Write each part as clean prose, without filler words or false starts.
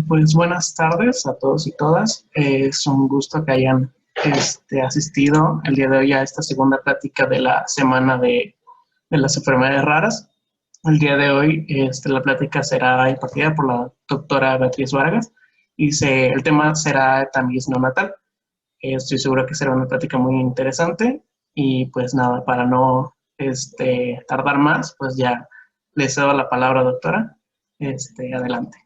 Pues buenas tardes a todos y todas. Es un gusto que hayan asistido el día de hoy a esta segunda plática de la semana de las enfermedades raras. El día de hoy la plática será impartida por la doctora Beatriz Vargas y el tema será tamiz neonatal. Estoy seguro que será una plática muy interesante y pues nada, para no tardar más, pues ya le cedo la palabra, doctora. Adelante.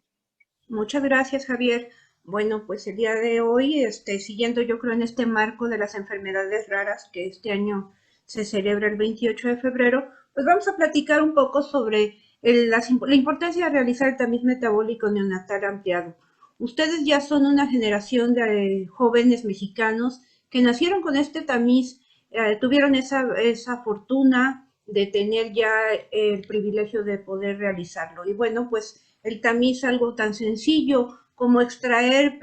Muchas gracias, Javier. Bueno, pues el día de hoy, siguiendo yo creo en este marco de las enfermedades raras que este año se celebra el 28 de febrero, pues vamos a platicar un poco sobre la importancia de realizar el tamiz metabólico neonatal ampliado. Ustedes ya son una generación de jóvenes mexicanos que nacieron con este tamiz, tuvieron esa fortuna de tener ya el privilegio de poder realizarlo. Y bueno, pues el tamiz algo tan sencillo como extraer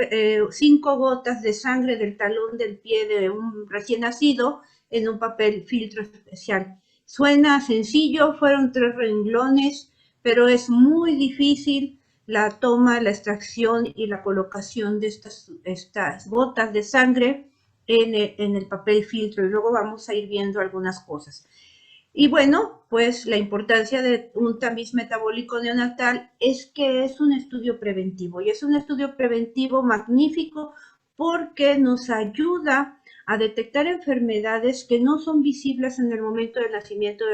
5 gotas de sangre del talón del pie de un recién nacido en un papel filtro especial. Suena sencillo, fueron 3 renglones, pero es muy difícil la toma, la extracción y la colocación de estas gotas de sangre en el papel filtro, y luego vamos a ir viendo algunas cosas. Y bueno, pues la importancia de un tamiz metabólico neonatal es que es un estudio preventivo, y es un estudio preventivo magnífico porque nos ayuda a detectar enfermedades que no son visibles en el momento del nacimiento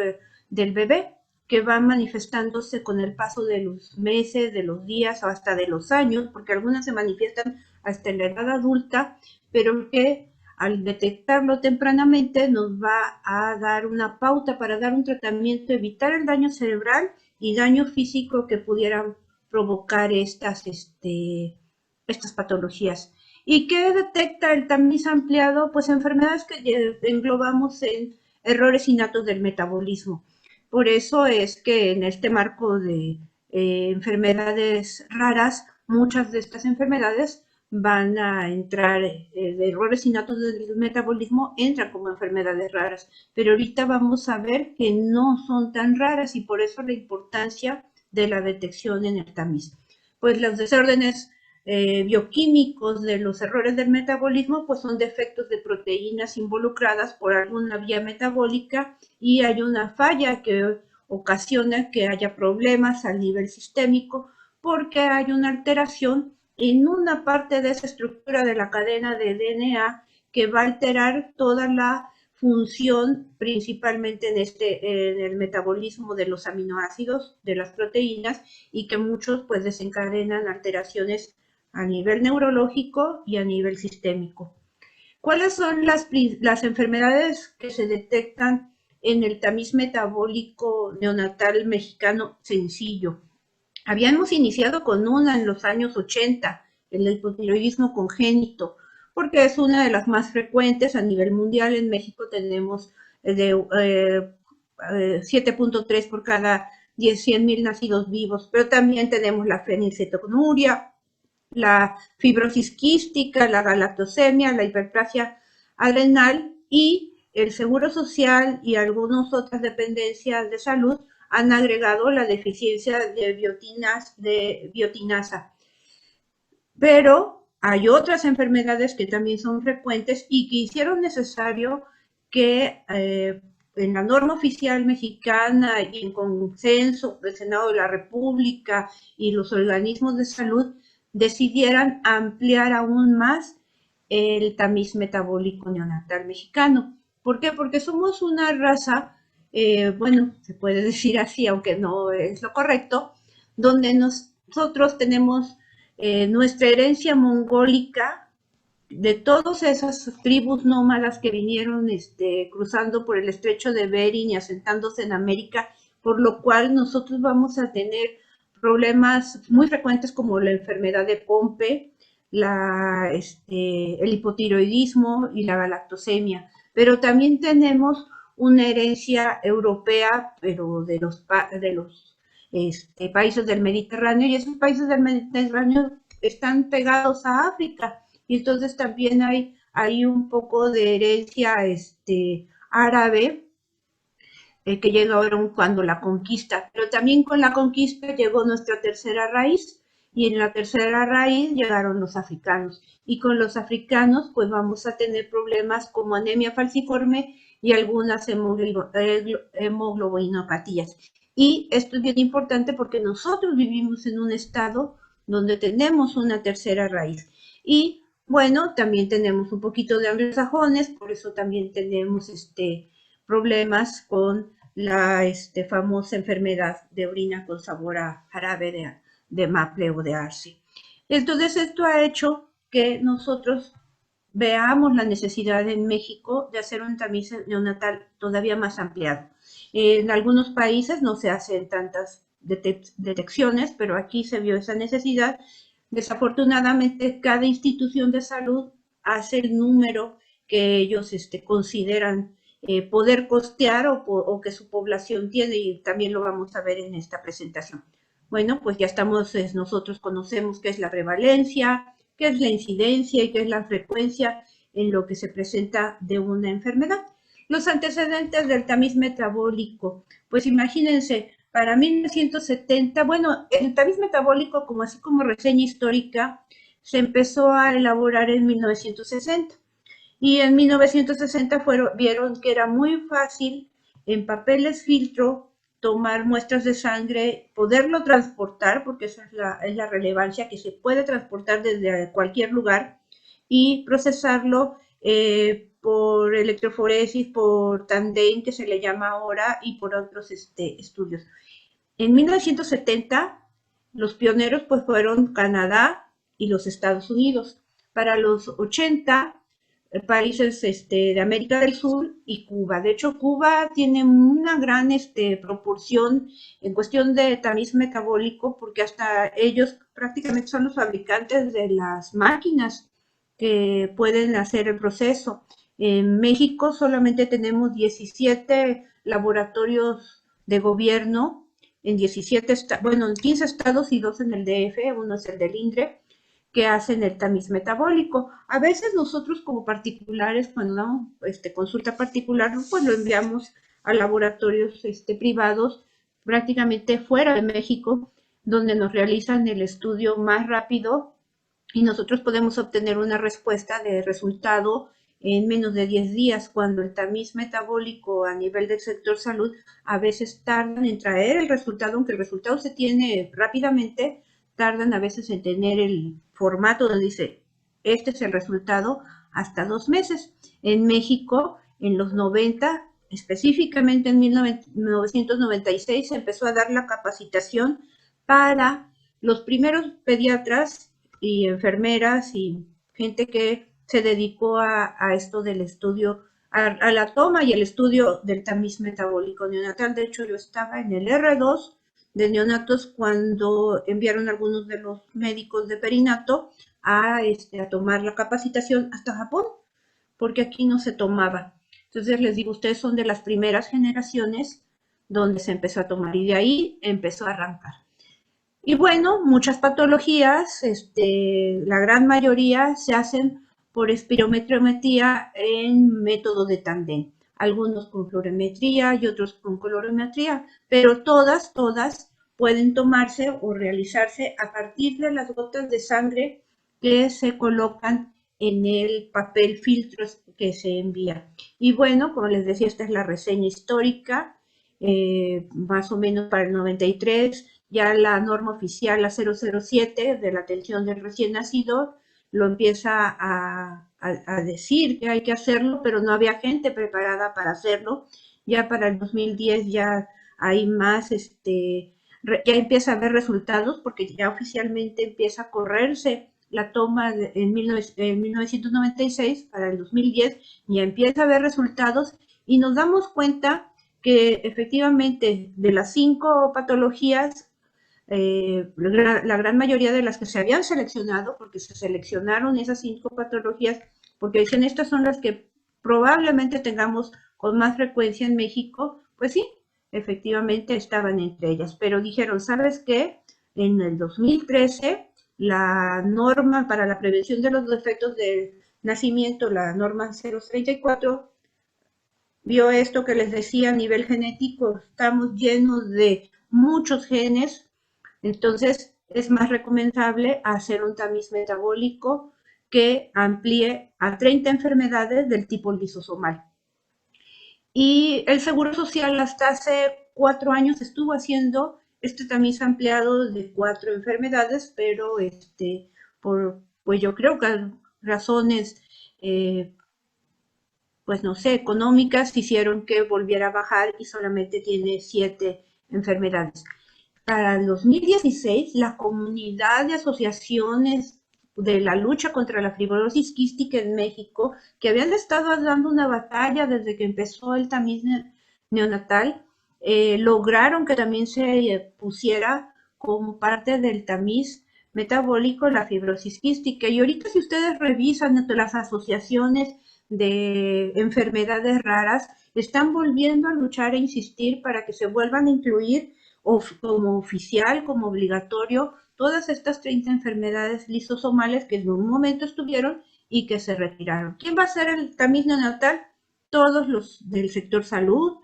del bebé, que van manifestándose con el paso de los meses, de los días o hasta de los años, porque algunas se manifiestan hasta en la edad adulta, pero que al detectarlo tempranamente nos va a dar una pauta para dar un tratamiento, evitar el daño cerebral y daño físico que pudieran provocar estas patologías. ¿Y qué detecta el tamiz ampliado? Pues enfermedades que englobamos en errores innatos del metabolismo. Por eso es que en este marco de enfermedades raras, muchas de estas enfermedades van a entrar, de errores innatos del metabolismo, entran como enfermedades raras. Pero ahorita vamos a ver que no son tan raras, y por eso la importancia de la detección en el tamiz. Pues los desórdenes bioquímicos de los errores del metabolismo pues son defectos de proteínas involucradas por alguna vía metabólica, y hay una falla que ocasiona que haya problemas a nivel sistémico porque hay una alteración en una parte de esa estructura de la cadena de DNA que va a alterar toda la función, principalmente en el metabolismo de los aminoácidos, de las proteínas, y que muchos pues desencadenan alteraciones a nivel neurológico y a nivel sistémico. ¿Cuáles son las enfermedades que se detectan en el tamiz metabólico neonatal mexicano sencillo? Habíamos iniciado con una en los años 80, el hipotiroidismo congénito, porque es una de las más frecuentes a nivel mundial. En México tenemos de 7.3 por cada 100.000 nacidos vivos, pero también tenemos la fenilcetonuria, la fibrosis quística, la galactosemia, la hiperplasia adrenal, y el Seguro Social y algunas otras dependencias de salud han agregado la deficiencia de biotinasa. Pero hay otras enfermedades que también son frecuentes y que hicieron necesario que en la norma oficial mexicana y en consenso del Senado de la República y los organismos de salud decidieran ampliar aún más el tamiz metabólico neonatal mexicano. ¿Por qué? Porque somos una raza, bueno, se puede decir así, aunque no es lo correcto, donde nosotros tenemos nuestra herencia mongólica de todas esas tribus nómadas que vinieron cruzando por el estrecho de Bering y asentándose en América, por lo cual nosotros vamos a tener problemas muy frecuentes como la enfermedad de Pompe, el hipotiroidismo y la galactosemia. Pero también tenemos una herencia europea, pero de los países del Mediterráneo, y esos países del Mediterráneo están pegados a África, y entonces también hay un poco de herencia árabe, que llega ahora cuando la conquista, pero también con la conquista llegó nuestra tercera raíz, Y en la tercera raíz llegaron los africanos. Y con los africanos, pues vamos a tener problemas como anemia falciforme y algunas hemoglobinopatías. Y esto es bien importante porque nosotros vivimos en un estado donde tenemos una tercera raíz. Y bueno, también tenemos un poquito de anglosajones, por eso también tenemos problemas con la famosa enfermedad de orina con sabor a jarabe de maple o de arce. Entonces, esto ha hecho que nosotros veamos la necesidad en México de hacer un tamiz neonatal todavía más ampliado. En algunos países no se hacen tantas detecciones, pero aquí se vio esa necesidad. Desafortunadamente, cada institución de salud hace el número que ellos consideran poder costear o que su población tiene, y también lo vamos a ver en esta presentación. Bueno, pues ya estamos, nosotros conocemos qué es la prevalencia, qué es la incidencia y qué es la frecuencia en lo que se presenta de una enfermedad. Los antecedentes del tamiz metabólico, pues imagínense, para 1970, bueno, el tamiz metabólico, como así como reseña histórica, se empezó a elaborar en 1960. Y en 1960 vieron que era muy fácil en papeles filtro tomar muestras de sangre, poderlo transportar, porque esa es la relevancia, que se puede transportar desde cualquier lugar y procesarlo por electroforesis, por Tandem, que se le llama ahora, y por otros estudios. En 1970, los pioneros pues fueron Canadá y los Estados Unidos. Para los 80, países de América del Sur y Cuba. De hecho, Cuba tiene una gran proporción en cuestión de tamiz metabólico, porque hasta ellos prácticamente son los fabricantes de las máquinas que pueden hacer el proceso. En México solamente tenemos 17 laboratorios de gobierno en 17 bueno, en 15 estados y 2 en el DF, uno es el del INDRE, que hacen el tamiz metabólico. A veces nosotros como particulares, cuando damos consulta particular, pues lo enviamos a laboratorios privados prácticamente fuera de México, donde nos realizan el estudio más rápido y nosotros podemos obtener una respuesta de resultado en menos de 10 días, cuando el tamiz metabólico a nivel del sector salud a veces tardan en traer el resultado, aunque el resultado se tiene rápidamente, tardan a veces en tener el formato donde dice, este es el resultado, hasta 2 meses. En México, en los 90, específicamente en 1996, se empezó a dar la capacitación para los primeros pediatras y enfermeras y gente que se dedicó a esto del estudio, a la toma y el estudio del tamiz metabólico neonatal. De hecho, yo estaba en el R2 de neonatos cuando enviaron algunos de los médicos de perinato a tomar la capacitación hasta Japón, porque aquí no se tomaba. Entonces les digo, ustedes son de las primeras generaciones donde se empezó a tomar y de ahí empezó a arrancar. Y bueno, muchas patologías, la gran mayoría se hacen por espirometría en método de Tandem. Algunos con fluorometría y otros con colorimetría, pero todas pueden tomarse o realizarse a partir de las gotas de sangre que se colocan en el papel filtro que se envía. Y bueno, como les decía, esta es la reseña histórica, más o menos para el 93, ya la norma oficial, la 007 de la atención del recién nacido, lo empieza a decir que hay que hacerlo, pero no había gente preparada para hacerlo. Ya para el 2010 ya hay más, ya empieza a haber resultados, porque ya oficialmente empieza a correrse la toma en 1996, para el 2010 ya empieza a haber resultados y nos damos cuenta que efectivamente de las 5 patologías, la gran mayoría de las que se habían seleccionado, porque se seleccionaron esas 5 patologías, porque dicen estas son las que probablemente tengamos con más frecuencia en México, pues sí, efectivamente estaban entre ellas, pero dijeron, ¿sabes qué? En el 2013, la norma para la prevención de los defectos de nacimiento, la norma 034, vio esto que les decía a nivel genético, estamos llenos de muchos genes, entonces es más recomendable hacer un tamiz metabólico que amplíe a 30 enfermedades del tipo lisosomal. Y el Seguro Social hasta hace 4 años estuvo haciendo este tamiz ampliado de 4 enfermedades, pero pues yo creo que razones, pues no sé, económicas, hicieron que volviera a bajar y solamente tiene 7 enfermedades. Para el 2016, la comunidad de asociaciones de la lucha contra la fibrosis quística en México, que habían estado dando una batalla desde que empezó el tamiz neonatal, lograron que también se pusiera como parte del tamiz metabólico la fibrosis quística. Y ahorita si ustedes revisan entre las asociaciones de enfermedades raras, están volviendo a luchar e insistir para que se vuelvan a incluir como oficial, como obligatorio, todas estas 30 enfermedades lisosomales que en un momento estuvieron y que se retiraron. ¿Quién va a ser el tamiz neonatal? Todos los del sector salud,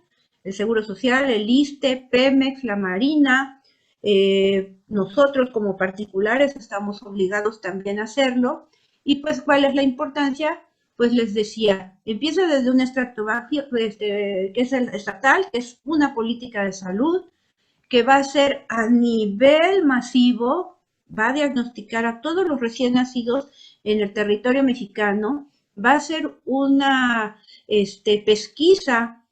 el Seguro Social, el ISSSTE, Pemex, la Marina, nosotros como particulares estamos obligados también a hacerlo. Y pues, ¿cuál es la importancia? Pues les decía, empieza desde un estrato que es el estatal, que es una política de salud, que va a ser a nivel masivo, va a diagnosticar a todos los recién nacidos en el territorio mexicano, va a ser una pesquisa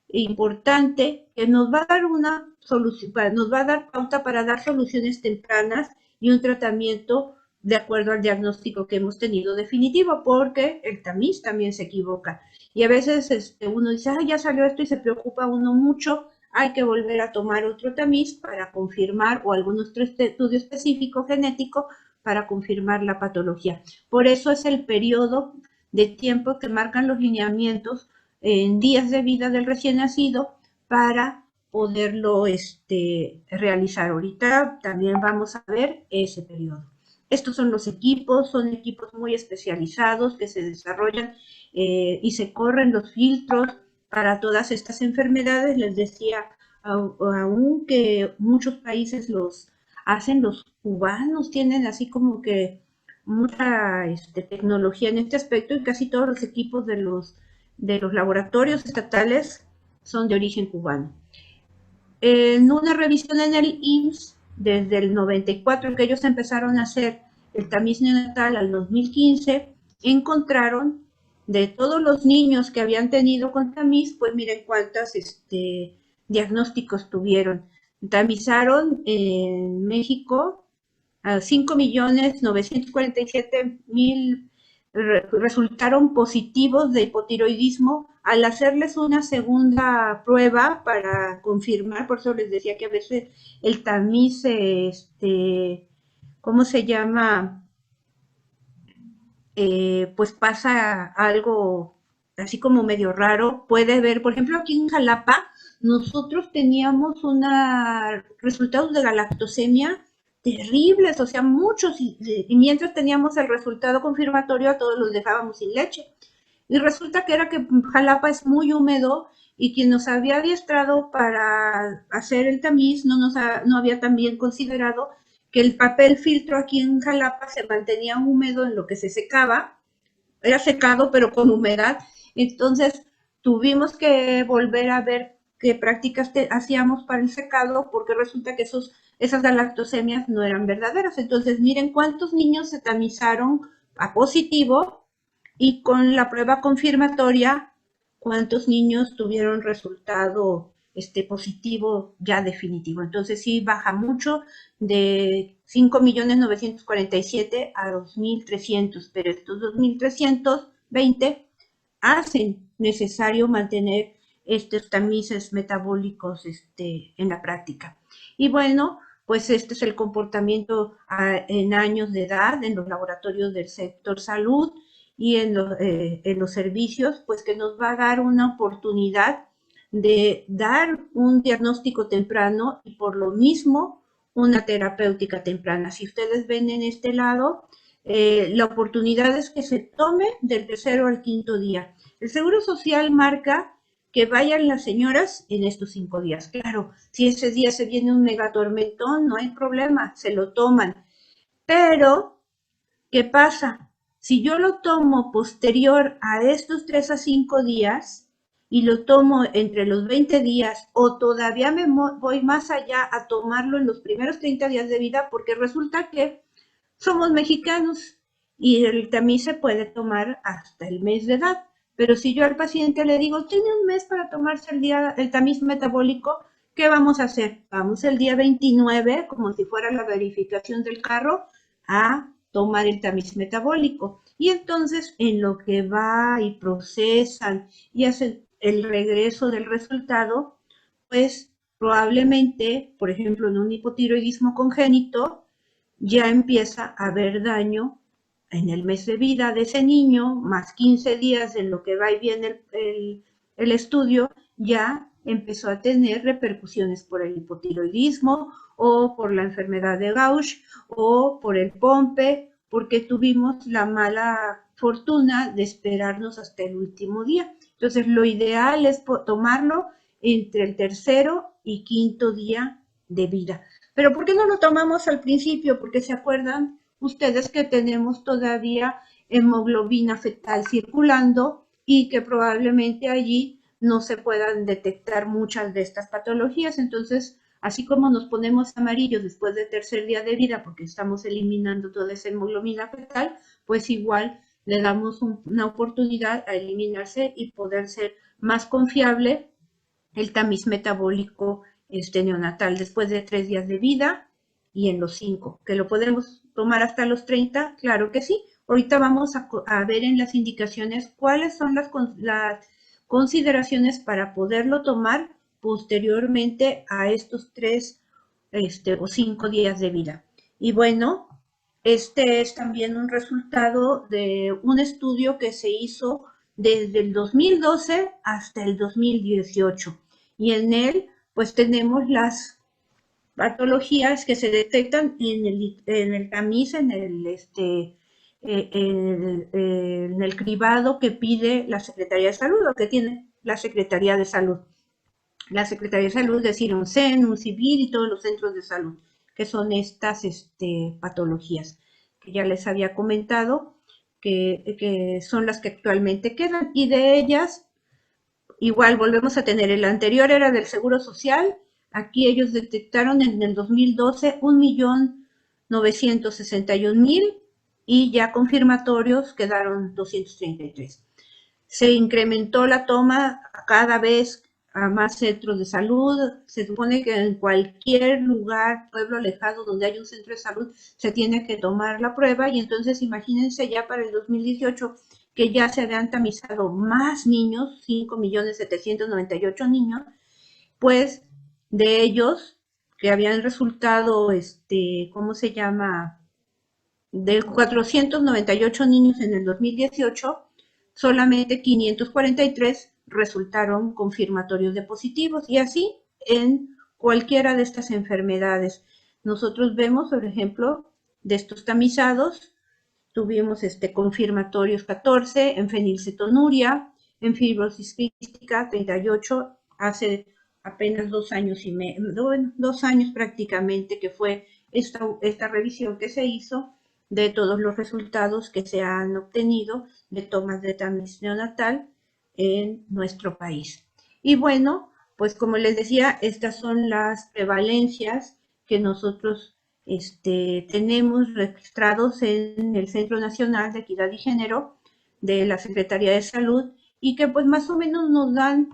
importante que nos va a dar una solución, nos va a dar pauta para dar soluciones tempranas y un tratamiento de acuerdo al diagnóstico que hemos tenido definitivo, porque el tamiz también se equivoca. Y a veces uno dice, ah, ya salió esto y se preocupa uno mucho, hay que volver a tomar otro tamiz para confirmar, o algún otro estudio específico genético para confirmar la patología. Por eso es el periodo de tiempo que marcan los lineamientos en días de vida del recién nacido para poderlo realizar. Ahorita también vamos a ver ese periodo. Estos son los equipos, son equipos muy especializados que se desarrollan y se corren los filtros para todas estas enfermedades. Les decía, aunque muchos países los hacen, los cubanos tienen así como que mucha tecnología en este aspecto, y casi todos los equipos de los laboratorios estatales son de origen cubano. En una revisión en el IMSS, desde el 94 que ellos empezaron a hacer el tamiz neonatal al 2015, encontraron de todos los niños que habían tenido con tamiz, pues miren cuántos diagnósticos tuvieron. Tamizaron en México a 5.947.000 resultaron positivos de hipotiroidismo. Al hacerles una segunda prueba para confirmar, por eso les decía que a veces el tamiz, ¿cómo se llama? Pues pasa algo así como medio raro. Puede ver, por ejemplo, aquí en Jalapa, nosotros teníamos resultados de galactosemia terribles, o sea, muchos, y mientras teníamos el resultado confirmatorio, a todos los dejábamos sin leche. Y resulta que era que Jalapa es muy húmedo y quien nos había adiestrado para hacer el tamiz no había también considerado que el papel filtro aquí en Jalapa se mantenía húmedo en lo que se secaba, era secado pero con humedad. Entonces tuvimos que volver a ver qué prácticas hacíamos para el secado, porque resulta que esas galactosemias no eran verdaderas. Entonces miren cuántos niños se tamizaron a positivo, y con la prueba confirmatoria cuántos niños tuvieron resultado positivo ya definitivo. Entonces sí baja mucho, de 5.947.000 a 2.300, pero estos 2.320 hacen necesario mantener estos tamices metabólicos en la práctica. Y bueno, pues este es el comportamiento en años de edad en los laboratorios del sector salud y en los servicios, pues que nos va a dar una oportunidad de dar un diagnóstico temprano y por lo mismo una terapéutica temprana. Si ustedes ven en este lado, la oportunidad es que se tome del tercero al quinto día. El Seguro Social marca que vayan las señoras en estos 5 días. Claro, si ese día se viene un megatormentón, no hay problema, se lo toman. Pero, ¿qué pasa? Si yo lo tomo posterior a estos 3 a 5 días y lo tomo entre los 20 días o todavía me voy más allá a tomarlo en los primeros 30 días de vida, porque resulta que somos mexicanos y el tamiz se puede tomar hasta el mes de edad. Pero si yo al paciente le digo, tiene un mes para tomarse el tamiz metabólico, ¿qué vamos a hacer? Vamos el día 29, como si fuera la verificación del carro, a tomar el tamiz metabólico. Y entonces, en lo que va y procesan y hacen el regreso del resultado, pues probablemente, por ejemplo, en un hipotiroidismo congénito, ya empieza a haber daño en el mes de vida de ese niño, más 15 días en lo que va y viene el estudio, ya empezó a tener repercusiones por el hipotiroidismo o por la enfermedad de Gauch o por el POMPE, porque tuvimos la mala fortuna de esperarnos hasta el último día. Entonces, lo ideal es tomarlo entre el tercero y quinto día de vida. Pero ¿por qué no lo tomamos al principio? Porque se acuerdan ustedes que tenemos todavía hemoglobina fetal circulando y que probablemente allí no se puedan detectar muchas de estas patologías. Entonces, así como nos ponemos amarillos después del tercer día de vida porque estamos eliminando toda esa hemoglobina fetal, pues igual le damos una oportunidad a eliminarse y poder ser más confiable el tamiz metabólico neonatal después de 3 días de vida y en los 5, que lo podemos tomar hasta los 30, claro que sí. Ahorita vamos a ver en las indicaciones cuáles son las consideraciones para poderlo tomar posteriormente a estos 3 o 5 días de vida. Y bueno, este es también un resultado de un estudio que se hizo desde el 2012 hasta el 2018. Y en él, pues tenemos las patologías que se detectan en el tamiz, en el cribado que pide la Secretaría de Salud o que tiene la Secretaría de Salud. La Secretaría de Salud, es decir, un CEN, un CIVID y todos los centros de salud, que son estas patologías que ya les había comentado, que son las que actualmente quedan. Y de ellas, igual volvemos a tener, el anterior era del Seguro Social, aquí ellos detectaron en el 2012 1.961.000 y ya confirmatorios quedaron 233. Se incrementó la toma cada vez a más centros de salud. Se supone que en cualquier lugar, pueblo alejado donde hay un centro de salud, se tiene que tomar la prueba y entonces imagínense ya para el 2018 que ya se habían tamizado más niños, 5.798.000 niños, pues de ellos que habían resultado, ¿cómo se llama? De 498 niños en el 2018, solamente 543 resultaron confirmatorios de positivos y así en cualquiera de estas enfermedades. Nosotros vemos, por ejemplo, de estos tamizados, tuvimos confirmatorios 14 en fenilcetonuria, en fibrosis quística 38, hace apenas 2 años y medio, 2 años prácticamente que fue esta revisión que se hizo de todos los resultados que se han obtenido de tomas de tamiz neonatal en nuestro país. Y bueno, pues como les decía, estas son las prevalencias que nosotros tenemos registrados en el Centro Nacional de Equidad y Género de la Secretaría de Salud y que pues más o menos nos dan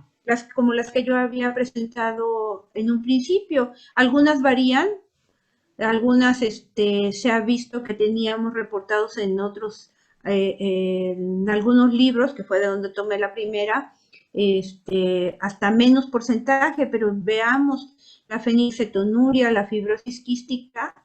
como las que yo había presentado en un principio. Algunas varían, algunas se ha visto que teníamos reportados en otros, en algunos libros, que fue de donde tomé la primera, hasta menos porcentaje, pero veamos la fenilcetonuria, la fibrosis quística,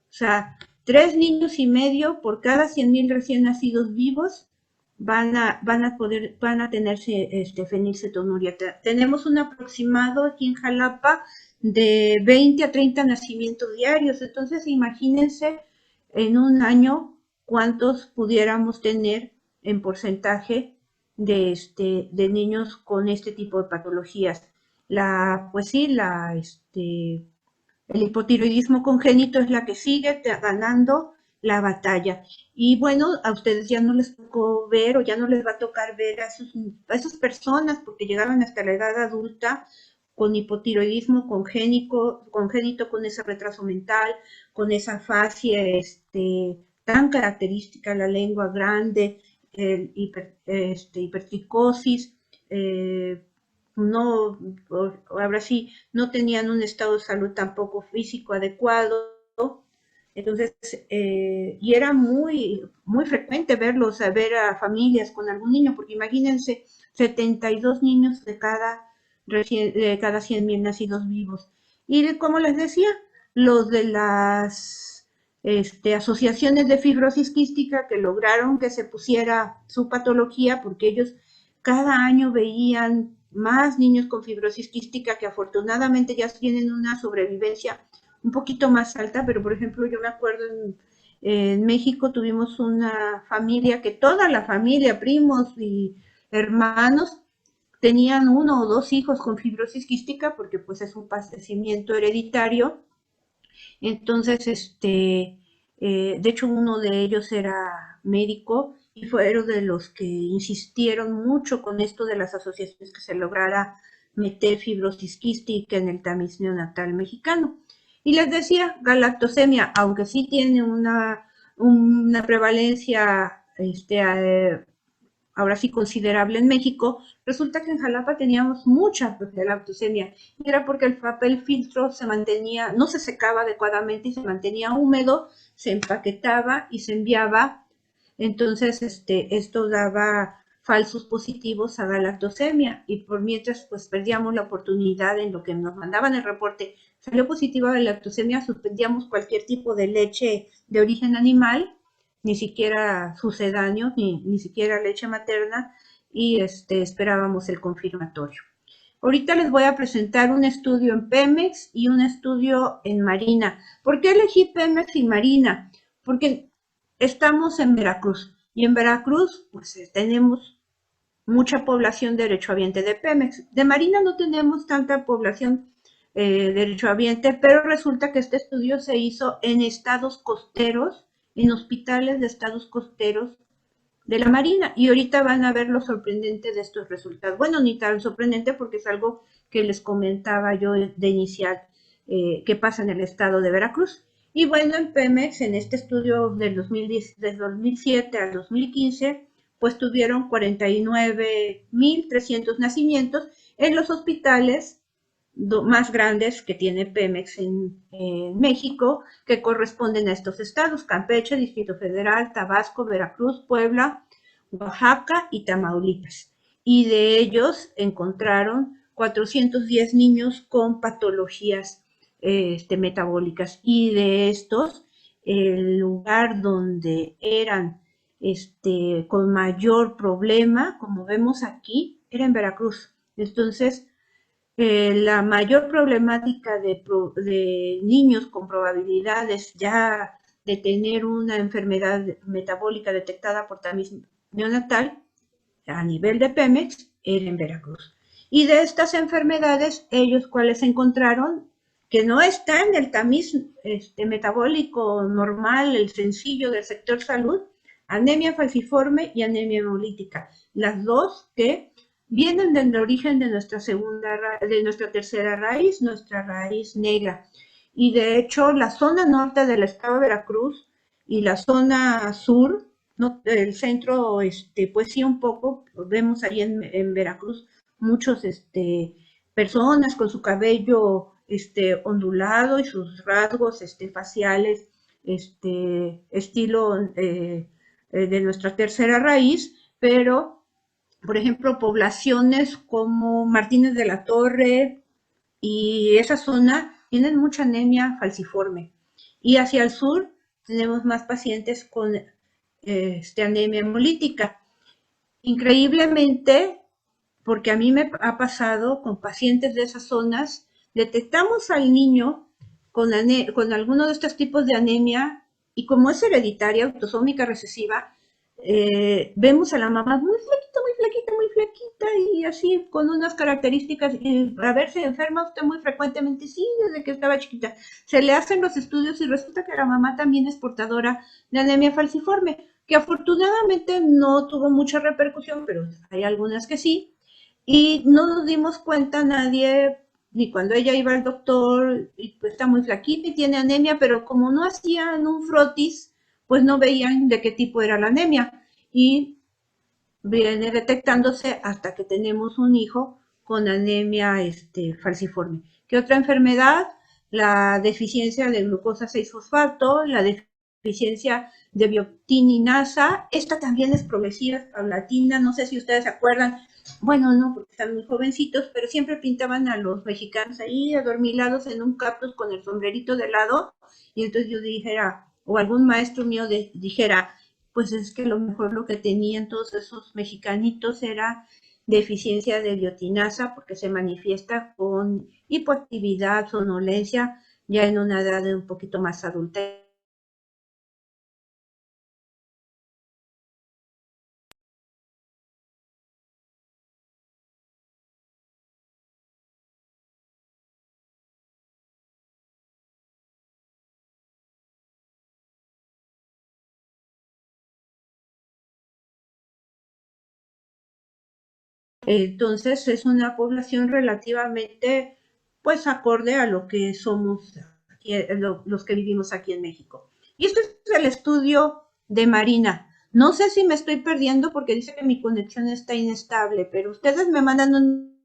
o sea, 3 niños y medio por cada 100.000 recién nacidos vivos van a tenerse fenilcetonuria. Tenemos un aproximado aquí en Jalapa de 20 a 30 nacimientos diarios. Entonces, imagínense en un año cuántos pudiéramos tener en porcentaje de niños con este tipo de patologías. Pues sí, el hipotiroidismo congénito es la que sigue ganando la batalla. Y bueno, a ustedes ya no les tocó ver o ya no les va a tocar ver a esas personas porque llegaron hasta la edad adulta con hipotiroidismo congénito, con ese retraso mental, con esa afasia tan característica, la lengua grande, hipertricosis, no, ahora sí, no tenían un estado de salud tampoco físico adecuado. Entonces, y era muy frecuente verlos, ver a familias con algún niño, porque imagínense, 72 niños de cada 100.000 nacidos vivos. Y como les decía, los de las asociaciones de fibrosis quística que lograron que se pusiera su patología, porque ellos cada año veían más niños con fibrosis quística que afortunadamente ya tienen una sobrevivencia un poquito más alta, pero por ejemplo yo me acuerdo en México tuvimos una familia que toda la familia, primos y hermanos, tenían uno o dos hijos con fibrosis quística porque pues es un padecimiento hereditario. Entonces, de hecho uno de ellos era médico y fueron de los que insistieron mucho con esto de las asociaciones que se lograra meter fibrosis quística en el tamiz neonatal mexicano. Y les decía, galactosemia, aunque sí tiene una prevalencia ahora sí considerable en México, resulta que en Jalapa teníamos mucha galactosemia. Y era porque el papel filtro se mantenía, no se secaba adecuadamente y se mantenía húmedo, se empaquetaba y se enviaba. Entonces, esto daba falsos positivos a galactosemia y por mientras pues perdíamos la oportunidad en lo que nos mandaban el reporte, salió positiva galactosemia, suspendíamos cualquier tipo de leche de origen animal, ni siquiera sucedáneos, ni siquiera leche materna, y esperábamos el confirmatorio. Ahorita les voy a presentar un estudio en Pemex y un estudio en Marina. ¿Por qué elegí Pemex y Marina? Porque estamos en Veracruz y en Veracruz pues tenemos mucha población derechohabiente de Pemex. De Marina no tenemos tanta población derechohabiente, pero resulta que este estudio se hizo en estados costeros, en hospitales de estados costeros de la Marina. Y ahorita van a ver lo sorprendente de estos resultados. Bueno, ni tan sorprendente porque es algo que les comentaba yo de inicial, que pasa en el estado de Veracruz. Y bueno, en Pemex, en este estudio del 2007 al 2015, pues tuvieron 49.300 nacimientos en los hospitales más grandes que tiene Pemex en México, que corresponden a estos estados: Campeche, Distrito Federal, Tabasco, Veracruz, Puebla, Oaxaca y Tamaulipas. Y de ellos encontraron 410 niños con patologías metabólicas. Y de estos, el lugar donde eran con mayor problema, como vemos aquí, era en Veracruz. Entonces, la mayor problemática de niños con probabilidades ya de tener una enfermedad metabólica detectada por tamiz neonatal a nivel de Pemex era en Veracruz. Y de estas enfermedades, ellos cuáles encontraron que no está en el tamiz metabólico normal, el sencillo del sector salud: anemia falciforme y anemia hemolítica. Las dos que vienen del origen de nuestra tercera raíz, nuestra raíz negra. Y de hecho, la zona norte del estado de Veracruz y la zona sur, no, el centro, pues sí, un poco, vemos ahí en Veracruz muchos, personas con su cabello, ondulado y sus rasgos, faciales, estilo de nuestra tercera raíz, pero por ejemplo, poblaciones como Martínez de la Torre y esa zona tienen mucha anemia falciforme. Y hacia el sur tenemos más pacientes con anemia hemolítica. Increíblemente, porque a mí me ha pasado con pacientes de esas zonas, detectamos al niño con alguno de estos tipos de anemia y como es hereditaria, autosómica recesiva, vemos a la mamá muy muy flaquita y así con unas características. A ver, ¿se enferma usted muy frecuentemente? Sí, desde que estaba chiquita. Se le hacen los estudios y resulta que la mamá también es portadora de anemia falciforme, que afortunadamente no tuvo mucha repercusión, pero hay algunas que sí. Y no nos dimos cuenta nadie, ni cuando ella iba al doctor, y pues está muy flaquita y tiene anemia, pero como no hacían un frotis, pues no veían de qué tipo era la anemia. Y viene detectándose hasta que tenemos un hijo con anemia falciforme. ¿Qué otra enfermedad? La deficiencia de glucosa 6-fosfato, la deficiencia de biotininasa. Esta también es progresiva, es paulatina. No sé si ustedes se acuerdan. Bueno, no, porque están muy jovencitos, pero siempre pintaban a los mexicanos ahí adormilados en un cactus con el sombrerito de lado. Y entonces yo dijera, o algún maestro mío dijera, pues es que a lo mejor lo que tenían todos esos mexicanitos era deficiencia de biotinasa porque se manifiesta con hipoactividad, somnolencia, ya en una edad de un poquito más adulta. Entonces es una población relativamente pues acorde a lo que somos aquí, los que vivimos aquí en México. Y este es el estudio de Marina. No sé si me estoy perdiendo porque dice que mi conexión está inestable, pero ustedes me mandan un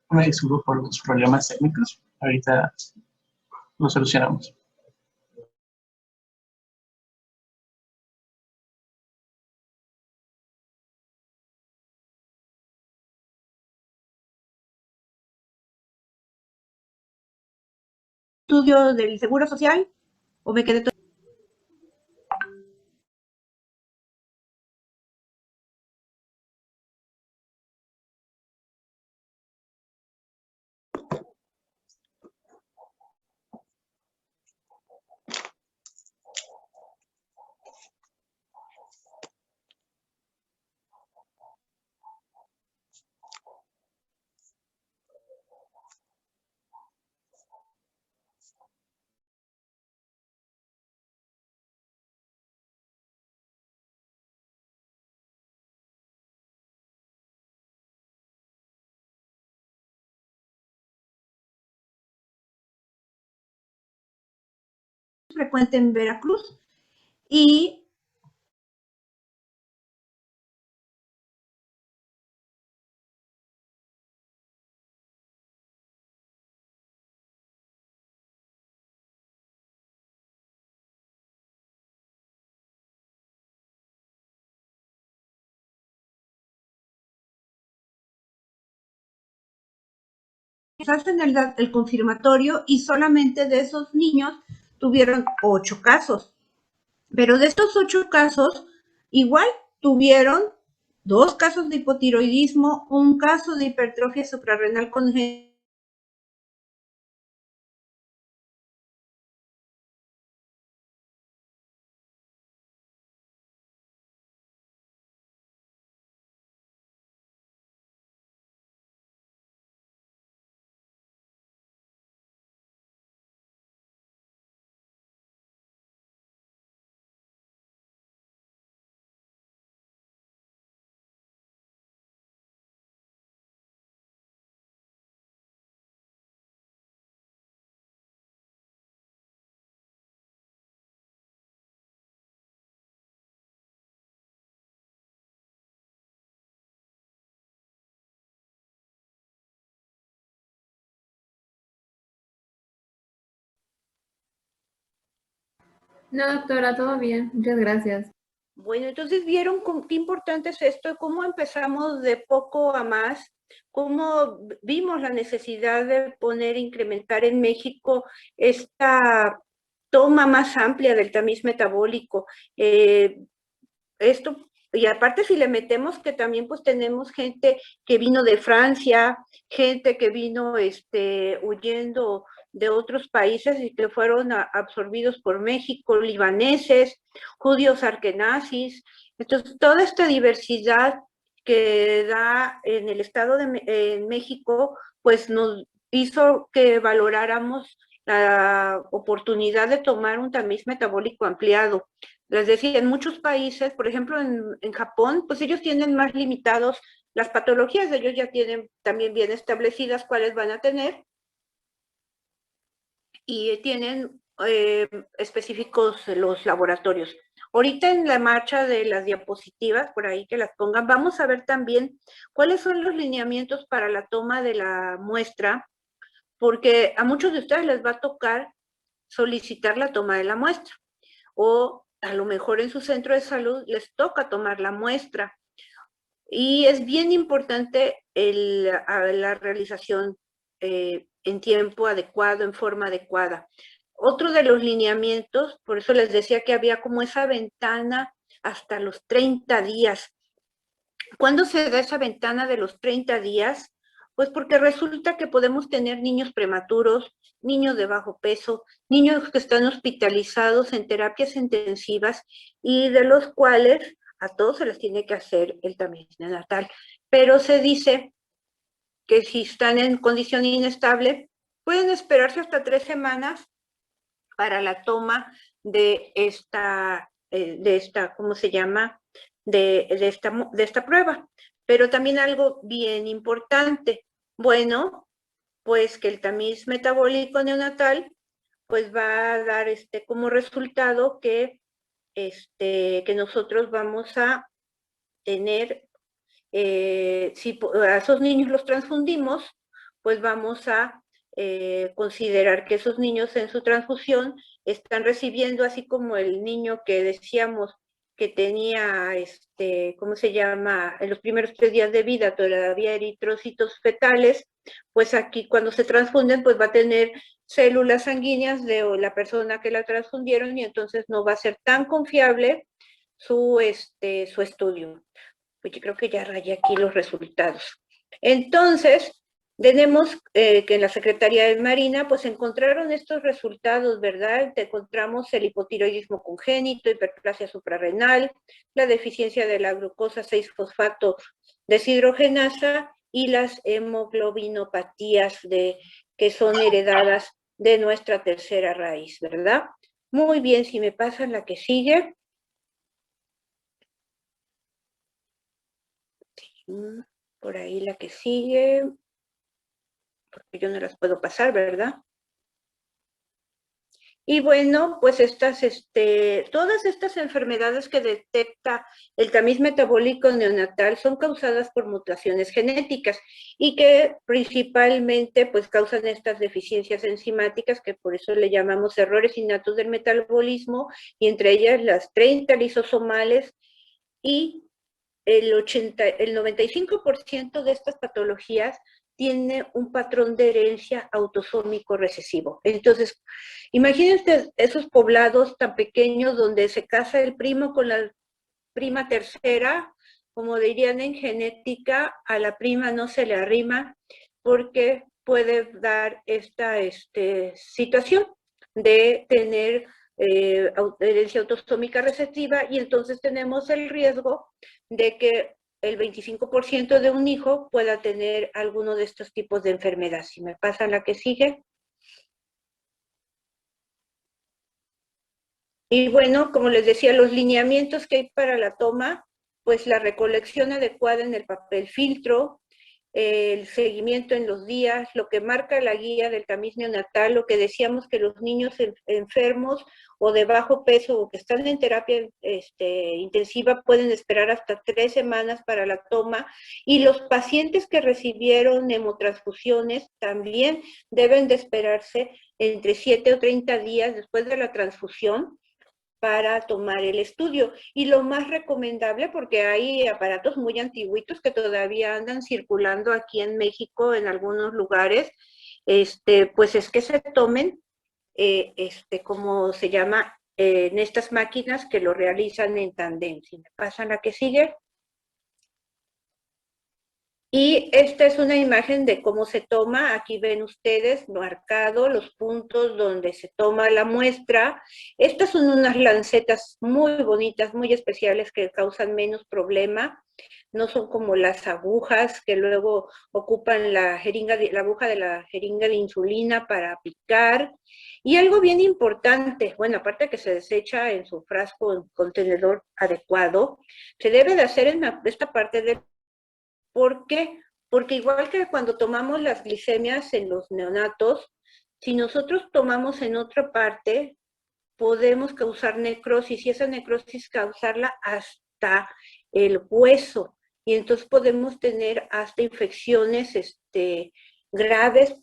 Me disculpo por los problemas técnicos. Ahorita lo solucionamos. estudio del Seguro Social o me quedé frecuente en Veracruz y hacen el confirmatorio y solamente de esos niños tuvieron 8 casos. Pero de estos 8 casos, igual tuvieron 2 casos de hipotiroidismo, un caso de hipertrofia suprarrenal congénita No, doctora, todo bien. Muchas gracias. Bueno, entonces vieron qué importante es esto, cómo empezamos de poco a más, cómo vimos la necesidad de incrementar en México esta toma más amplia del tamiz metabólico. Esto, y aparte si le metemos que también pues tenemos gente que vino de Francia, gente que vino huyendo de otros países y que fueron absorbidos por México, libaneses, judíos arkenazis. Entonces, toda esta diversidad que da en el Estado de México, pues nos hizo que valoráramos la oportunidad de tomar un tamiz metabólico ampliado. Les decía, en muchos países, por ejemplo en Japón, pues ellos tienen más limitados las patologías, ellos ya tienen también bien establecidas cuáles van a tener y tienen específicos los laboratorios. Ahorita en la marcha de las diapositivas, por ahí que las pongan, vamos a ver también cuáles son los lineamientos para la toma de la muestra, porque a muchos de ustedes les va a tocar solicitar la toma de la muestra o a lo mejor en su centro de salud les toca tomar la muestra. Y es bien importante la realización en tiempo adecuado, en forma adecuada. Otro de los lineamientos, por eso les decía que había como esa ventana hasta los 30 días. ¿Cuándo se da esa ventana de los 30 días? Pues porque resulta que podemos tener niños prematuros, niños de bajo peso, niños que están hospitalizados en terapias intensivas y de los cuales a todos se les tiene que hacer el tamiz neonatal. Pero se dice que si están en condición inestable, pueden esperarse hasta 3 semanas para la toma de esta ¿cómo se llama? De esta prueba. Pero también algo bien importante, bueno, pues que el tamiz metabólico neonatal pues va a dar como resultado que nosotros vamos a tener, si a esos niños los transfundimos, pues vamos a considerar que esos niños en su transfusión están recibiendo, así como el niño que decíamos que tenía, ¿cómo se llama? En los primeros 3 días de vida todavía eritrocitos fetales, pues aquí cuando se transfunden, pues va a tener células sanguíneas de la persona que la transfundieron y entonces no va a ser tan confiable su estudio. Pues yo creo que ya rayé aquí los resultados. Entonces, tenemos que en la Secretaría de Marina, pues encontraron estos resultados, ¿verdad? Encontramos el hipotiroidismo congénito, hiperplasia suprarrenal, la deficiencia de la glucosa 6-fosfato deshidrogenasa y las hemoglobinopatías que son heredadas de nuestra tercera raíz, ¿verdad? Muy bien, si me pasan la que sigue. Por ahí la que sigue, porque yo no las puedo pasar, ¿verdad? Y bueno, pues todas estas enfermedades que detecta el tamiz metabólico neonatal son causadas por mutaciones genéticas y que principalmente pues causan estas deficiencias enzimáticas que por eso le llamamos errores innatos del metabolismo y entre ellas las 30 lisosomales y el 95% de estas patologías tiene un patrón de herencia autosómico recesivo. Entonces, imagínense esos poblados tan pequeños donde se casa el primo con la prima tercera, como dirían en genética, a la prima no se le arrima porque puede dar esta situación de tener herencia autosómica recesiva y entonces tenemos el riesgo de que el 25% de un hijo pueda tener alguno de estos tipos de enfermedades. Si me pasa la que sigue. Y bueno, como les decía, los lineamientos que hay para la toma, pues la recolección adecuada en el papel filtro, el seguimiento en los días, lo que marca la guía del tamiz neonatal, lo que decíamos que los niños enfermos o de bajo peso o que están en terapia intensiva pueden esperar hasta 3 semanas para la toma y los pacientes que recibieron hemotransfusiones también deben de esperarse entre 7 o 30 días después de la transfusión para tomar el estudio. Y lo más recomendable, porque hay aparatos muy antiguitos que todavía andan circulando aquí en México en algunos lugares, pues es que se tomen, como se llama, en estas máquinas que lo realizan en tandem. Si me pasan la que sigue. Y esta es una imagen de cómo se toma. Aquí ven ustedes marcados los puntos donde se toma la muestra. Estas son unas lancetas muy bonitas, muy especiales que causan menos problema. No son como las agujas que luego ocupan la aguja de la jeringa de insulina para aplicar. Y algo bien importante, bueno, aparte de que se desecha en su frasco en contenedor adecuado, se debe de hacer en esta parte del... ¿Por qué? Porque igual que cuando tomamos las glicemias en los neonatos, si nosotros tomamos en otra parte, podemos causar necrosis y esa necrosis causarla hasta el hueso. Y entonces podemos tener hasta infecciones graves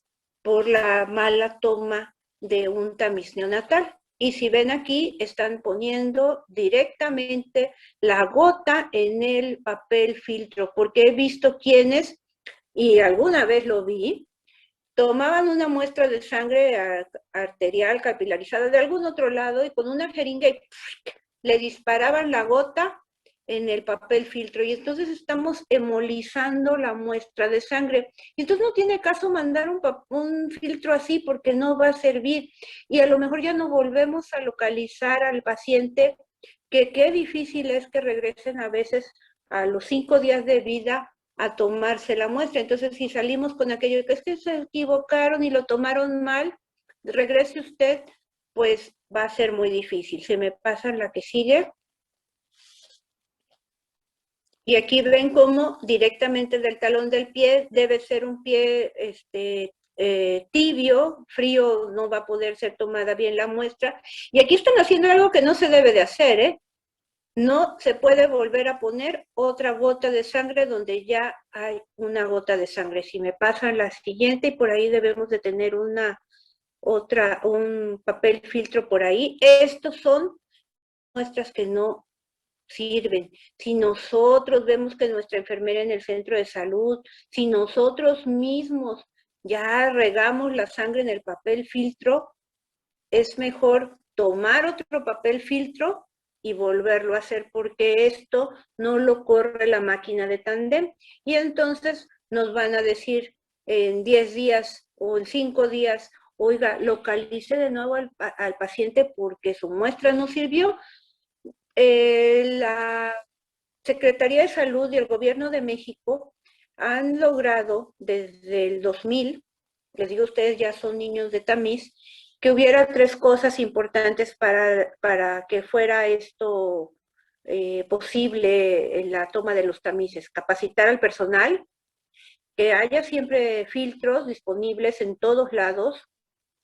por la mala toma de un tamiz neonatal. Y si ven aquí, están poniendo directamente la gota en el papel filtro, porque he visto quienes, y alguna vez lo vi, tomaban una muestra de sangre arterial capilarizada de algún otro lado y con una jeringa le disparaban la gota en el papel filtro y entonces estamos hemolizando la muestra de sangre. Y entonces no tiene caso mandar un filtro así porque no va a servir y a lo mejor ya no volvemos a localizar al paciente, que qué difícil es que regresen a veces a los 5 días de vida a tomarse la muestra. Entonces, si salimos con aquello de que es que se equivocaron y lo tomaron mal, regrese usted, pues va a ser muy difícil. Se me pasa la que sigue. Y aquí ven cómo directamente del talón del pie debe ser un pie tibio, frío, no va a poder ser tomada bien la muestra. Y aquí están haciendo algo que no se debe de hacer, ¿eh? No se puede volver a poner otra gota de sangre donde ya hay una gota de sangre. Si me pasan la siguiente, y por ahí debemos de tener un papel filtro por ahí. Estos son muestras que no sirven. Si nosotros vemos que nuestra enfermera en el centro de salud, si nosotros mismos ya regamos la sangre en el papel filtro, es mejor tomar otro papel filtro y volverlo a hacer porque esto no lo corre la máquina de tandem y entonces nos van a decir en 10 días o en 5 días, oiga, localice de nuevo al paciente porque su muestra no sirvió. La Secretaría de Salud y el Gobierno de México han logrado desde el 2000, les digo, ustedes ya son niños de tamiz, que hubiera 3 cosas importantes para que fuera esto posible en la toma de los tamices. Capacitar al personal, que haya siempre filtros disponibles en todos lados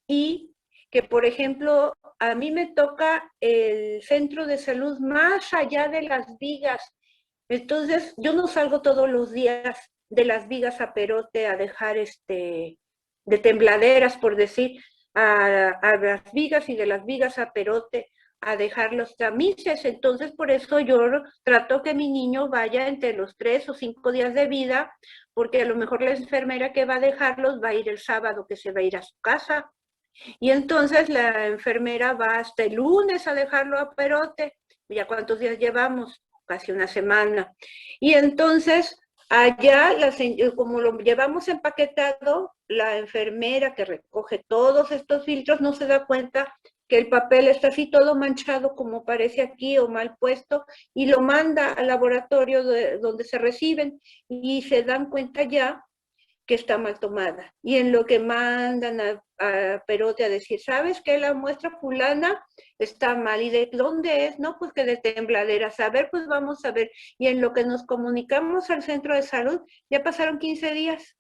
y que, por ejemplo, a mí me toca el centro de salud más allá de las vigas. Entonces, yo no salgo todos los días de las vigas a Perote a dejar de tembladeras, por decir, a las vigas y de las vigas a Perote a dejar los tamices. Entonces, por eso yo trato que mi niño vaya entre los 3 o 5 días de vida, porque a lo mejor la enfermera que va a dejarlos va a ir el sábado que se va a ir a su casa. Y entonces la enfermera va hasta el lunes a dejarlo a Perote. ¿Ya cuántos días llevamos? Casi una semana. Y entonces allá, como lo llevamos empaquetado, la enfermera que recoge todos estos filtros no se da cuenta que el papel está así todo manchado como parece aquí o mal puesto y lo manda al laboratorio donde se reciben y se dan cuenta ya que está mal tomada. Y en lo que mandan a Perote a decir, ¿sabes qué? La muestra fulana está mal. ¿Y de dónde es? No, pues que de Tembladeras. A ver, pues vamos a ver. Y en lo que nos comunicamos al centro de salud, ya pasaron 15 días.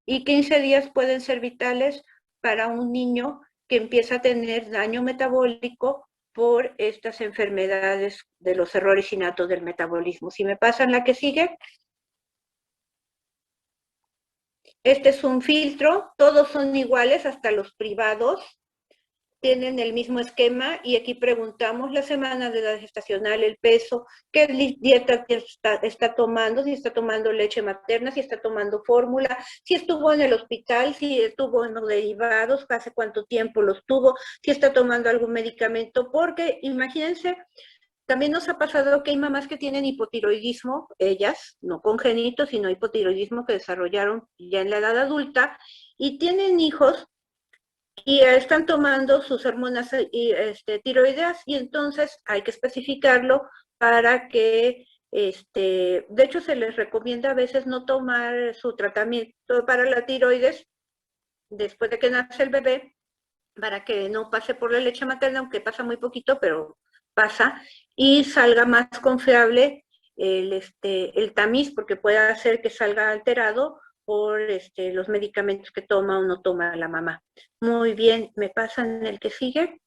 Y 15 días pueden ser vitales para un niño que empieza a tener daño metabólico por estas enfermedades de los errores innatos del metabolismo. Si me pasan la que sigue. Este es un filtro, todos son iguales, hasta los privados. tienen el mismo esquema y aquí preguntamos la semana de edad gestacional, el peso, qué dieta está tomando, si está tomando leche materna, si está tomando fórmula, si estuvo en el hospital, si estuvo en los derivados, hace cuánto tiempo los tuvo, si está tomando algún medicamento, porque imagínense, también nos ha pasado que hay mamás que tienen hipotiroidismo, ellas, no congénito, sino hipotiroidismo que desarrollaron ya en la edad adulta y tienen hijos y están tomando sus hormonas tiroideas y entonces hay que especificarlo para que, de hecho se les recomienda a veces no tomar su tratamiento para la tiroides después de que nace el bebé, para que no pase por la leche materna, aunque pasa muy poquito, pero pasa, y salga más confiable el tamiz, porque puede hacer que salga alterado por los medicamentos que toma o no toma la mamá. Muy bien, me pasan el que sigue.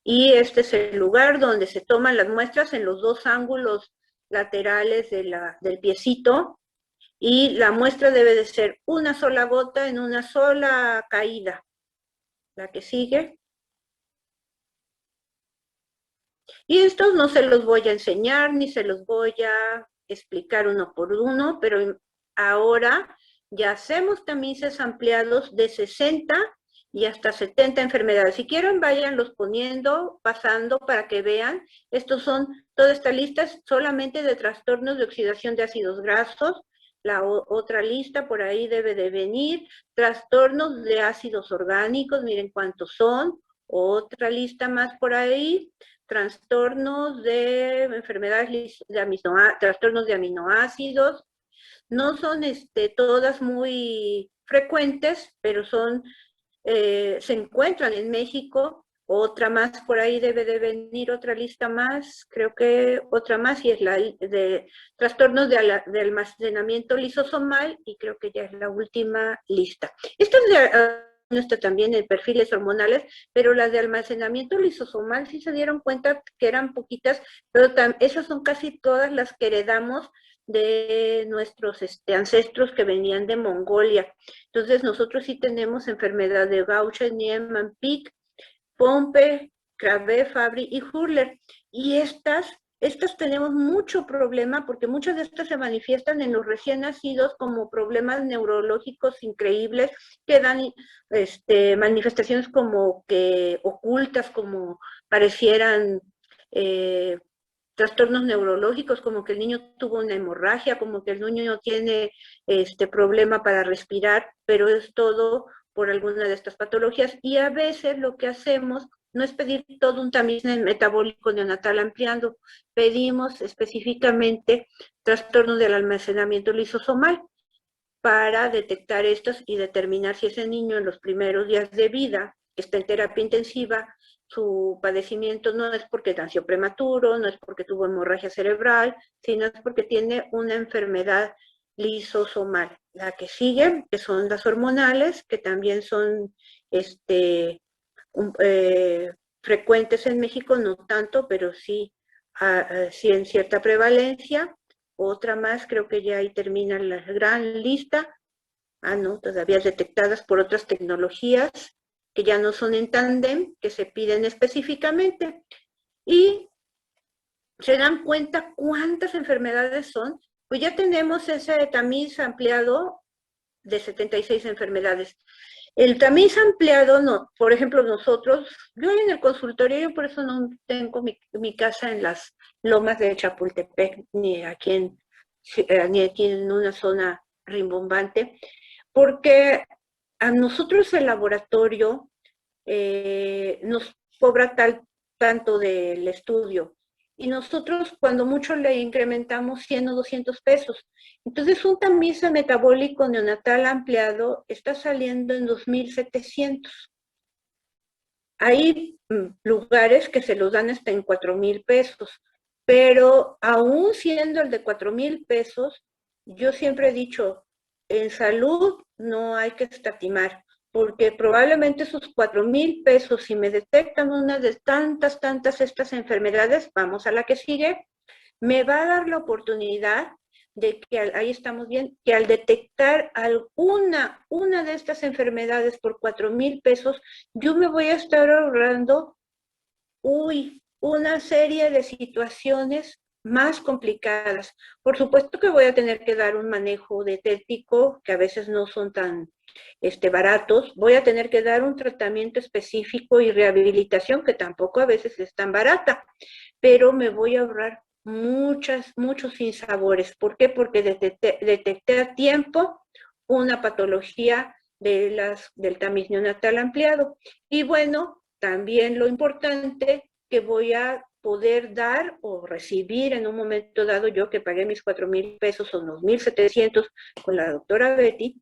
Y este es el lugar donde se toman las muestras en los dos ángulos laterales del piecito, y la muestra debe de ser una sola gota en una sola caída. La que sigue. Y estos no se los voy a enseñar, ni se los voy a explicar uno por uno, pero ahora ya hacemos tamices ampliados de 60 y hasta 70 enfermedades. Si quieren, váyanlos poniendo, pasando para que vean. Estos son, toda esta lista es solamente de trastornos de oxidación de ácidos grasos. La otra lista por ahí debe de venir. Trastornos de ácidos orgánicos, miren cuántos son. Otra lista más por ahí. Trastornos de enfermedades trastornos de aminoácidos. No son todas muy frecuentes, pero son, se encuentran en México. Otra más por ahí debe de venir, otra lista más, creo que otra más, y es la de trastornos de almacenamiento lisosomal, y creo que ya es la última lista. Esta es de está también en perfiles hormonales, pero las de almacenamiento lisosomal sí se dieron cuenta que eran poquitas, pero esas son casi todas las que heredamos de nuestros ancestros que venían de Mongolia. Entonces nosotros sí tenemos enfermedad de Gaucher, Niemann, Pick, Pompe, Krabbe, Fabry y Hurler. Y estas tenemos mucho problema porque muchas de estas se manifiestan en los recién nacidos como problemas neurológicos increíbles que dan manifestaciones como que ocultas, como parecieran trastornos neurológicos, como que el niño tuvo una hemorragia, como que el niño tiene problema para respirar, pero es todo por alguna de estas patologías. Y a veces lo que hacemos no es pedir todo un tamiz metabólico neonatal ampliando, pedimos específicamente trastornos del almacenamiento lisosomal para detectar estos y determinar si ese niño en los primeros días de vida está en terapia intensiva, su padecimiento no es porque nació prematuro, no es porque tuvo hemorragia cerebral, sino es porque tiene una enfermedad lisosomal. La que sigue, que son las hormonales, que también son frecuentes en México, no tanto, pero sí, sí en cierta prevalencia. Otra más, creo que ya ahí termina la gran lista. No, todavía detectadas por otras tecnologías que ya no son en tándem, que se piden específicamente. Y se dan cuenta cuántas enfermedades son, pues ya tenemos ese tamiz ampliado de 76 enfermedades. El tamiz ampliado, no, por ejemplo, nosotros, yo en el consultorio, yo por eso no tengo mi casa en las lomas de Chapultepec, ni aquí en una zona rimbombante, porque a nosotros el laboratorio nos cobra tanto del estudio, y nosotros cuando mucho le incrementamos 100 o 200 pesos. Entonces un tamiz metabólico neonatal ampliado está saliendo en 2,700. Hay lugares que se los dan hasta en 4,000 pesos, pero aún siendo el de 4,000 pesos, yo siempre he dicho, en salud no hay que escatimar, porque probablemente esos 4,000 pesos, si me detectan una de tantas estas enfermedades, vamos a la que sigue, me va a dar la oportunidad de que ahí estamos bien, que al detectar una de estas enfermedades por 4,000 pesos, yo me voy a estar ahorrando, una serie de situaciones más complicadas. Por supuesto que voy a tener que dar un manejo dietético, que a veces no son tan baratos. Voy a tener que dar un tratamiento específico y rehabilitación, que tampoco a veces es tan barata, pero me voy a ahorrar muchos sinsabores. ¿Por qué? Porque detecté a tiempo una patología del tamiz neonatal ampliado. Y bueno, también lo importante que voy a poder dar o recibir en un momento dado, yo que pagué mis 4,000 pesos o unos 1,700 con la doctora Betty,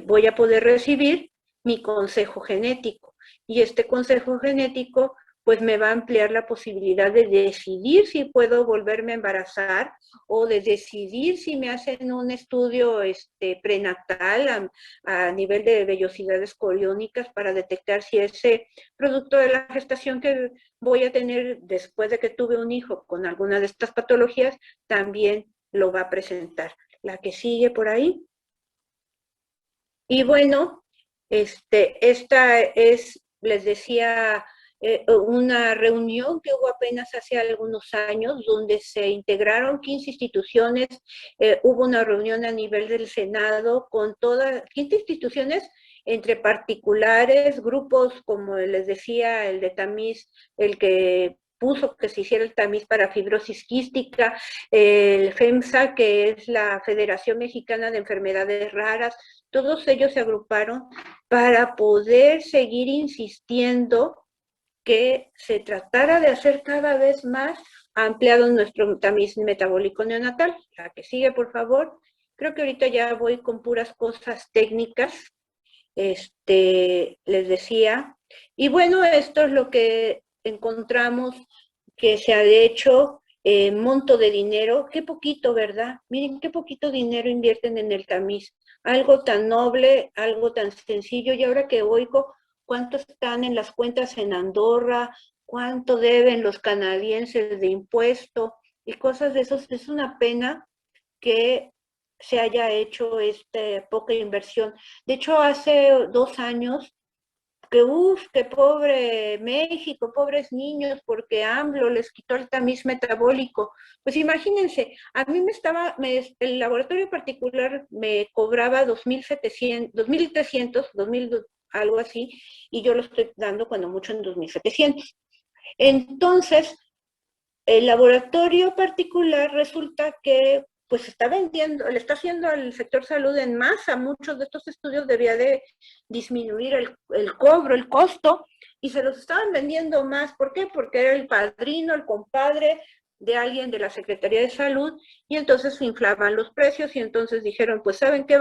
voy a poder recibir mi consejo genético. Y este consejo genético pues me va a ampliar la posibilidad de decidir si puedo volverme a embarazar o de decidir si me hacen un estudio prenatal a nivel de vellosidades coriónicas para detectar si ese producto de la gestación que voy a tener después de que tuve un hijo con alguna de estas patologías también lo va a presentar. La que sigue por ahí. Y bueno, esta es, les decía, una reunión que hubo apenas hace algunos años, donde se integraron 15 instituciones, hubo una reunión a nivel del Senado con todas, 15 instituciones, entre particulares, grupos como les decía, el de tamiz, el que puso que se hiciera el tamiz para fibrosis quística, el FEMSA, que es la Federación Mexicana de Enfermedades Raras. Todos ellos se agruparon para poder seguir insistiendo que se tratara de hacer cada vez más ampliado nuestro tamiz metabólico neonatal. La que sigue, por favor. Creo que ahorita ya voy con puras cosas técnicas, les decía. Y bueno, esto es lo que encontramos que se ha hecho, monto de dinero, qué poquito, ¿verdad? Miren qué poquito dinero invierten en el tamiz. Algo tan noble, algo tan sencillo, y ahora que oigo cuánto están en las cuentas en Andorra, cuánto deben los canadienses de impuesto y cosas de esos, es una pena que se haya hecho poca inversión. De hecho, hace 2 años, que pobre México, pobres niños, porque AMLO les quitó el tamiz metabólico. Pues imagínense, a mí el laboratorio particular me cobraba 2,700, 2,300, 2,000, algo así, y yo lo estoy dando cuando mucho en 2,700. Entonces, el laboratorio particular resulta que pues está vendiendo, le está haciendo al sector salud en masa. Muchos de estos estudios debía de disminuir el cobro, el costo, y se los estaban vendiendo más. ¿Por qué? Porque era el padrino, el compadre de alguien de la Secretaría de Salud, y entonces se inflaban los precios, y entonces dijeron, pues ¿saben qué?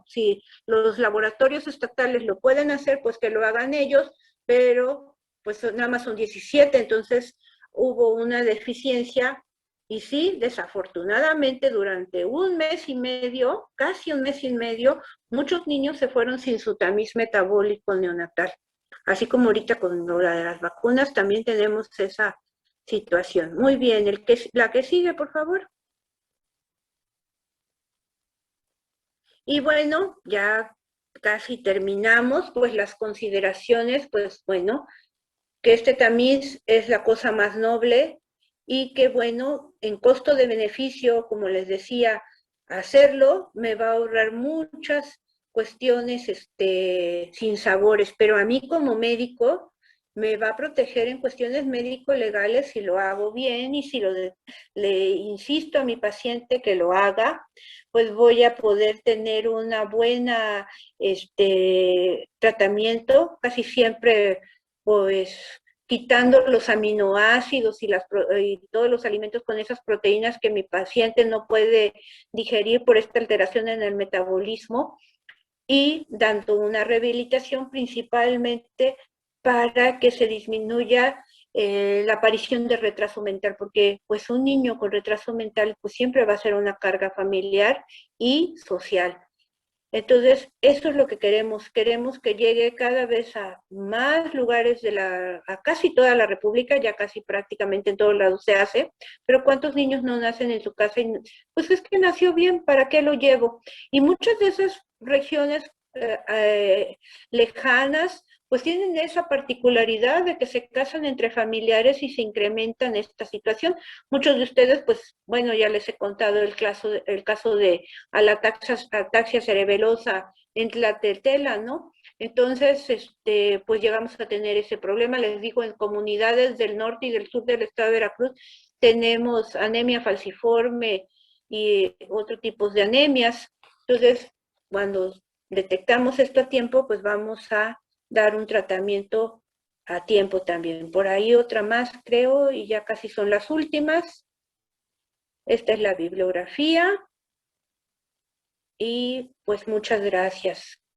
Si los laboratorios estatales lo pueden hacer, pues que lo hagan ellos, pero pues nada más son 17, entonces hubo una deficiencia. Y sí, desafortunadamente durante 1 mes y medio, casi 1 mes y medio, muchos niños se fueron sin su tamiz metabólico neonatal. Así como ahorita con la de las vacunas también tenemos esa situación. Muy bien, la que sigue, por favor. Y bueno, ya casi terminamos, pues las consideraciones, pues bueno, que este tamiz es la cosa más noble y que bueno, en costo de beneficio, como les decía, hacerlo me va a ahorrar muchas cuestiones sin sabores, pero a mí como médico me va a proteger en cuestiones médico-legales si lo hago bien, y si le insisto a mi paciente que lo haga, pues voy a poder tener una buena tratamiento, casi siempre pues quitando los aminoácidos y todos los alimentos con esas proteínas que mi paciente no puede digerir por esta alteración en el metabolismo, y dando una rehabilitación principalmente para que se disminuya la aparición de retraso mental, porque pues un niño con retraso mental pues siempre va a ser una carga familiar y social. Entonces, eso es lo que queremos. Queremos que llegue cada vez a más lugares a casi toda la República, ya casi prácticamente en todos lados se hace, pero ¿cuántos niños no nacen en su casa? Pues es que nació bien, ¿para qué lo llevo? Y muchas de esas regiones lejanas, pues tienen esa particularidad de que se casan entre familiares y se incrementan esta situación. Muchos de ustedes, pues, bueno, ya les he contado el caso de ataxia cerebelosa en Tlatetela, ¿no? Entonces, pues llegamos a tener ese problema. Les digo, en comunidades del norte y del sur del estado de Veracruz tenemos anemia falciforme y otros tipos de anemias. Entonces, cuando detectamos esto a tiempo, pues vamos a dar un tratamiento a tiempo también. Por ahí otra más, creo, y ya casi son las últimas. Esta es la bibliografía y pues muchas gracias.